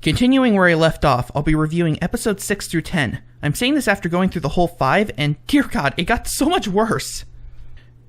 Continuing where I left off, I'll be reviewing episodes 6 through 10. I'm saying this after going through the whole 5, and dear God, it got so much worse.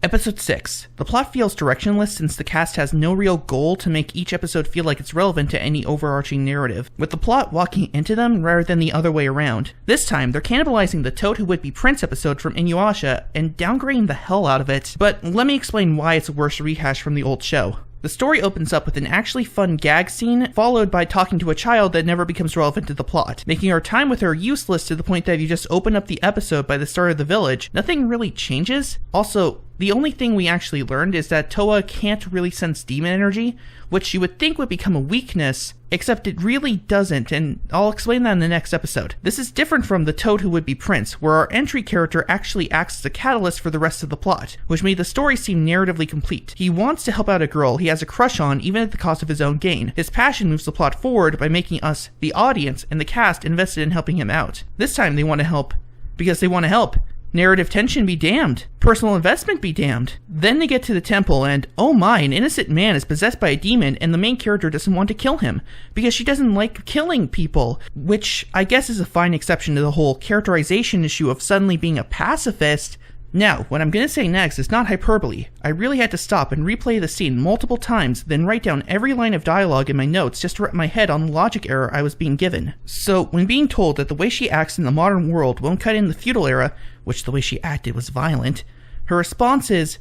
Episode 6. The plot feels directionless since the cast has no real goal to make each episode feel like it's relevant to any overarching narrative, with the plot walking into them rather than the other way around. This time, they're cannibalizing the Toad Who Would Be Prince episode from Inuyasha and downgrading the hell out of it, but let me explain why it's a worse rehash from the old show. The story opens up with an actually fun gag scene, followed by talking to a child that never becomes relevant to the plot, making our time with her useless to the point that if you just open up the episode by the start of the village, nothing really changes. Also, the only thing we actually learned is that Toa can't really sense demon energy, which you would think would become a weakness, except it really doesn't, and I'll explain that in the next episode. This is different from the Toad Who Would Be Prince, where our entry character actually acts as a catalyst for the rest of the plot, which made the story seem narratively complete. He wants to help out a girl he has a crush on, even at the cost of his own gain. His passion moves the plot forward by making us, the audience, and the cast invested in helping him out. This time they want to help because they want to help. Narrative tension be damned. Personal investment be damned. Then they get to the temple and, oh my, an innocent man is possessed by a demon and the main character doesn't want to kill him because she doesn't like killing people, which I guess is a fine exception to the whole characterization issue of suddenly being a pacifist. Now, what I'm going to say next is not hyperbole. I really had to stop and replay the scene multiple times, then write down every line of dialogue in my notes just to wrap my head on the logic error I was being given. So, when being told that the way she acts in the modern world won't cut in the feudal era, which the way she acted was violent, her response is,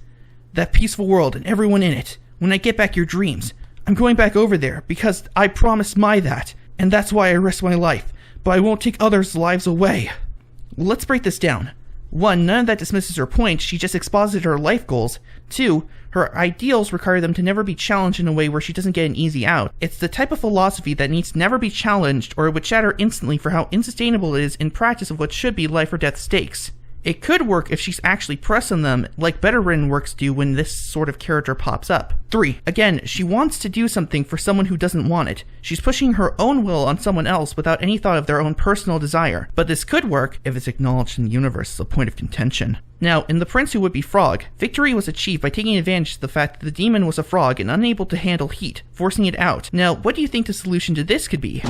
"That peaceful world and everyone in it. When I get back your dreams, I'm going back over there because I promised Mai that, and that's why I risk my life, but I won't take others' lives away." Well, let's break this down. 1. None of that dismisses her point, she just exposited her life goals. 2. Her ideals require them to never be challenged in a way where she doesn't get an easy out. It's the type of philosophy that needs to never be challenged or it would shatter instantly for how unsustainable it is in practice of what should be life or death stakes. It could work if she's actually pressing them, like better written works do when this sort of character pops up. 3. Again, she wants to do something for someone who doesn't want it. She's pushing her own will on someone else without any thought of their own personal desire. But this could work if it's acknowledged in the universe as a point of contention. Now, in The Prince Who Would Be Frog, victory was achieved by taking advantage of the fact that the demon was a frog and unable to handle heat, forcing it out. Now, what do you think the solution to this could be?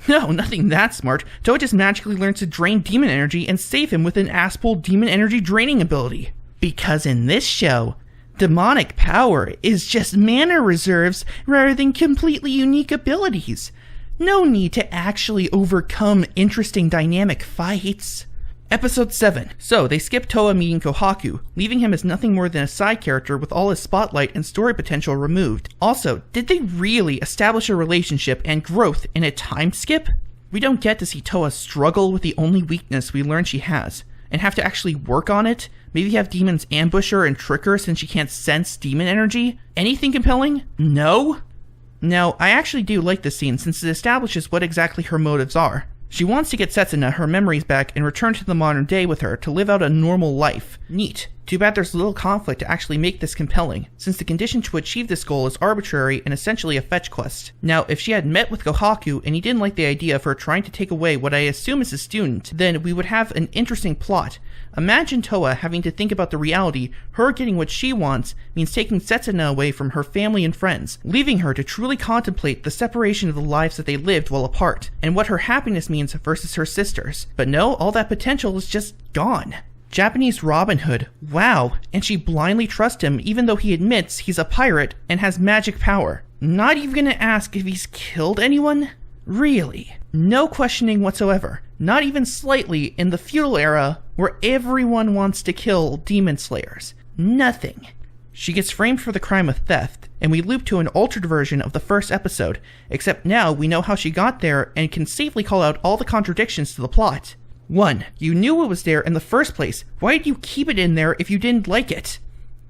No, nothing that smart. Toa just magically learns to drain demon energy and save him with an ass-pull demon energy draining ability. Because in this show, demonic power is just mana reserves rather than completely unique abilities. No need to actually overcome interesting dynamic fights. Episode 7. So, they skip Toa meeting Kohaku, leaving him as nothing more than a side character with all his spotlight and story potential removed. Also, did they really establish a relationship and growth in a time skip? We don't get to see Toa struggle with the only weakness we learn she has, and have to actually work on it. Maybe have demons ambush her and trick her since she can't sense demon energy? Anything compelling? No? Now, I actually do like this scene since it establishes what exactly her motives are. She wants to get Setsuna her memories back and return to the modern day with her to live out a normal life. Neat. Too bad there's little conflict to actually make this compelling, since the condition to achieve this goal is arbitrary and essentially a fetch quest. Now, if she had met with Kohaku and he didn't like the idea of her trying to take away what I assume is a student, then we would have an interesting plot. Imagine Toa having to think about the reality her getting what she wants means taking Setsuna away from her family and friends, leaving her to truly contemplate the separation of the lives that they lived while apart, and what her happiness means versus her sister's. But no, all that potential is just gone. Japanese Robin Hood, wow, and she blindly trusts him even though he admits he's a pirate and has magic power. Not even gonna ask if he's killed anyone? Really? No questioning whatsoever, not even slightly in the feudal era where everyone wants to kill demon slayers. Nothing. She gets framed for the crime of theft, and we loop to an altered version of the first episode, except now we know how she got there and can safely call out all the contradictions to the plot. 1. You knew it was there in the first place. Why did you keep it in there if you didn't like it?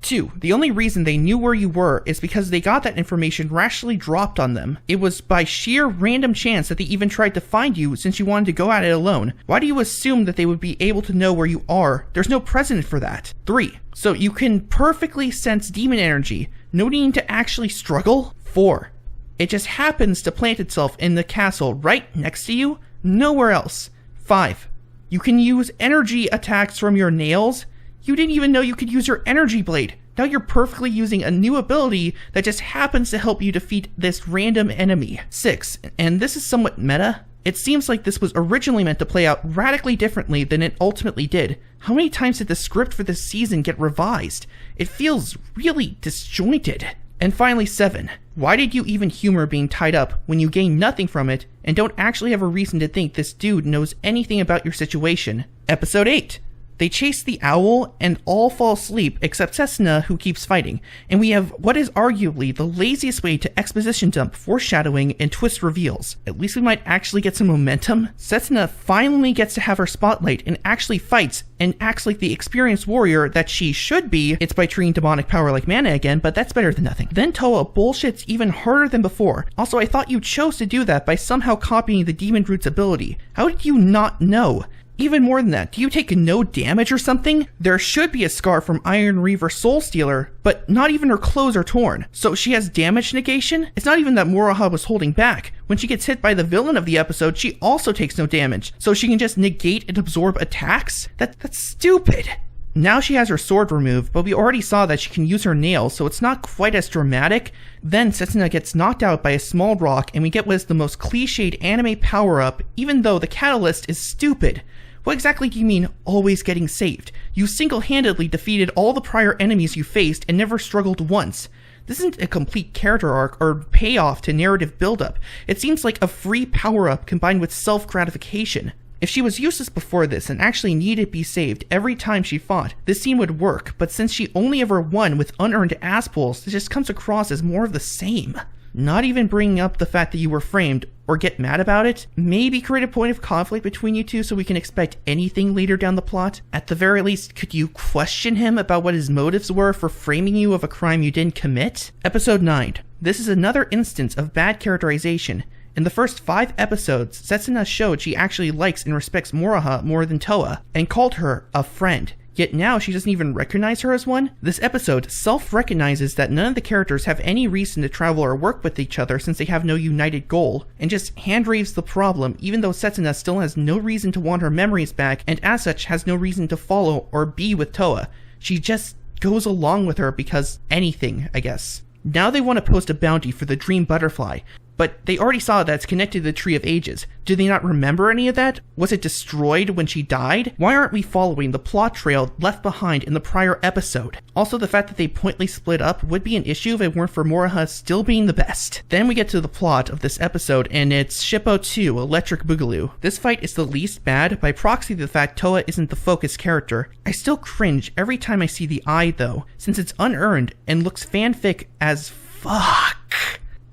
2. The only reason they knew where you were is because they got that information rationally dropped on them. It was by sheer random chance that they even tried to find you since you wanted to go at it alone. Why do you assume that they would be able to know where you are? There's no precedent for that. 3. So you can perfectly sense demon energy, no need to actually struggle? 4. It just happens to plant itself in the castle right next to you, nowhere else. 5. You can use energy attacks from your nails. You didn't even know you could use your energy blade. Now you're perfectly using a new ability that just happens to help you defeat this random enemy. 6, and this is somewhat meta. It seems like this was originally meant to play out radically differently than it ultimately did. How many times did the script for this season get revised? It feels really disjointed. And finally 7, why did you even humor being tied up when you gain nothing from it and don't actually have a reason to think this dude knows anything about your situation? Episode 8. They chase the owl and all fall asleep except Setsuna, who keeps fighting, and we have what is arguably the laziest way to exposition dump foreshadowing and twist reveals. At least we might actually get some momentum. Setsuna finally gets to have her spotlight and actually fights and acts like the experienced warrior that she should be. It's by treating demonic power like mana again, but that's better than nothing. Then Toa bullshits even harder than before. Also, I thought you chose to do that by somehow copying the Demon Root's ability. How did you not know? Even more than that, do you take no damage or something? There should be a scar from Iron Reaver Soul Stealer, but not even her clothes are torn. So she has damage negation? It's not even that Moroha was holding back. When she gets hit by the villain of the episode, she also takes no damage. So she can just negate and absorb attacks? That's stupid. Now she has her sword removed, but we already saw that she can use her nails, so it's not quite as dramatic. Then Setsuna gets knocked out by a small rock, and we get what is the most cliched anime power-up, even though the catalyst is stupid. What exactly do you mean, always getting saved? You single-handedly defeated all the prior enemies you faced and never struggled once. This isn't a complete character arc or payoff to narrative buildup. It seems like a free power-up combined with self-gratification. If she was useless before this and actually needed to be saved every time she fought, this scene would work, but since she only ever won with unearned ass pulls, this just comes across as more of the same. Not even bringing up the fact that you were framed, or get mad about it, maybe create a point of conflict between you two so we can expect anything later down the plot. At the very least, could you question him about what his motives were for framing you of a crime you didn't commit? Episode 9. This is another instance of bad characterization. In the first 5 episodes, Setsuna showed she actually likes and respects Moroha more than Toa, and called her a friend. Yet now she doesn't even recognize her as one? This episode self-recognizes that none of the characters have any reason to travel or work with each other since they have no united goal, and just hand-waves the problem even though Setsuna still has no reason to want her memories back and as such has no reason to follow or be with Toa. She just goes along with her because anything, I guess. Now they want to post a bounty for the Dream Butterfly, but they already saw that it's connected to the Tree of Ages. Do they not remember any of that? Was it destroyed when she died? Why aren't we following the plot trail left behind in the prior episode? Also, the fact that they pointedly split up would be an issue if it weren't for Moroha still being the best. Then we get to the plot of this episode, and it's Shippo 2, Electric Boogaloo. This fight is the least bad, by proxy to the fact Toa isn't the focus character. I still cringe every time I see the eye though, since it's unearned and looks fanfic as fuck.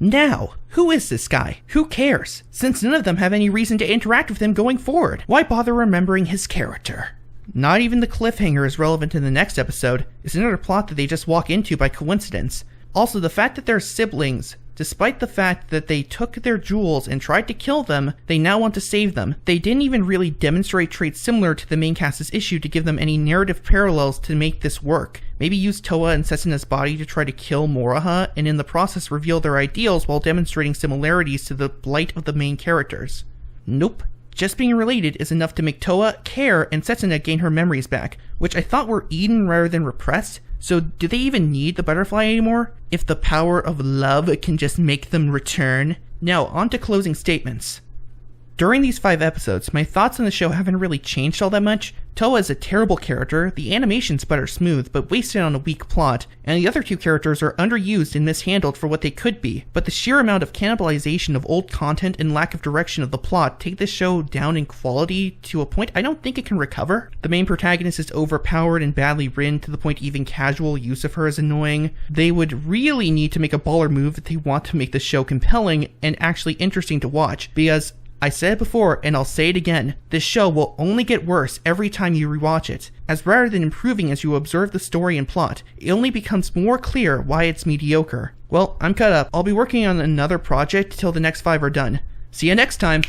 Now, who is this guy? Who cares? Since none of them have any reason to interact with him going forward, why bother remembering his character? Not even the cliffhanger is relevant in the next episode. It's another plot that they just walk into by coincidence. Also, the fact that they're siblings, despite the fact that they took their jewels and tried to kill them, they now want to save them. They didn't even really demonstrate traits similar to the main cast's issue to give them any narrative parallels to make this work. Maybe use Toa and Setsuna's body to try to kill Moroha, and in the process reveal their ideals while demonstrating similarities to the blight of the main characters. Nope. Just being related is enough to make Toa care and Setsuna gain her memories back, which I thought were eaten rather than repressed. So do they even need the butterfly anymore? If the power of love can just make them return? Now, on to closing statements. During these 5 episodes, my thoughts on the show haven't really changed all that much. Toa is a terrible character, the animation's better smooth, but wasted on a weak plot, and the other 2 characters are underused and mishandled for what they could be. But the sheer amount of cannibalization of old content and lack of direction of the plot take this show down in quality to a point I don't think it can recover. The main protagonist is overpowered and badly written to the point even casual use of her is annoying. They would really need to make a baller move if they want to make the show compelling and actually interesting to watch, because I said it before, and I'll say it again, this show will only get worse every time you rewatch it, as rather than improving as you observe the story and plot, it only becomes more clear why it's mediocre. Well, I'm caught up. I'll be working on another project till the next 5 are done. See you next time!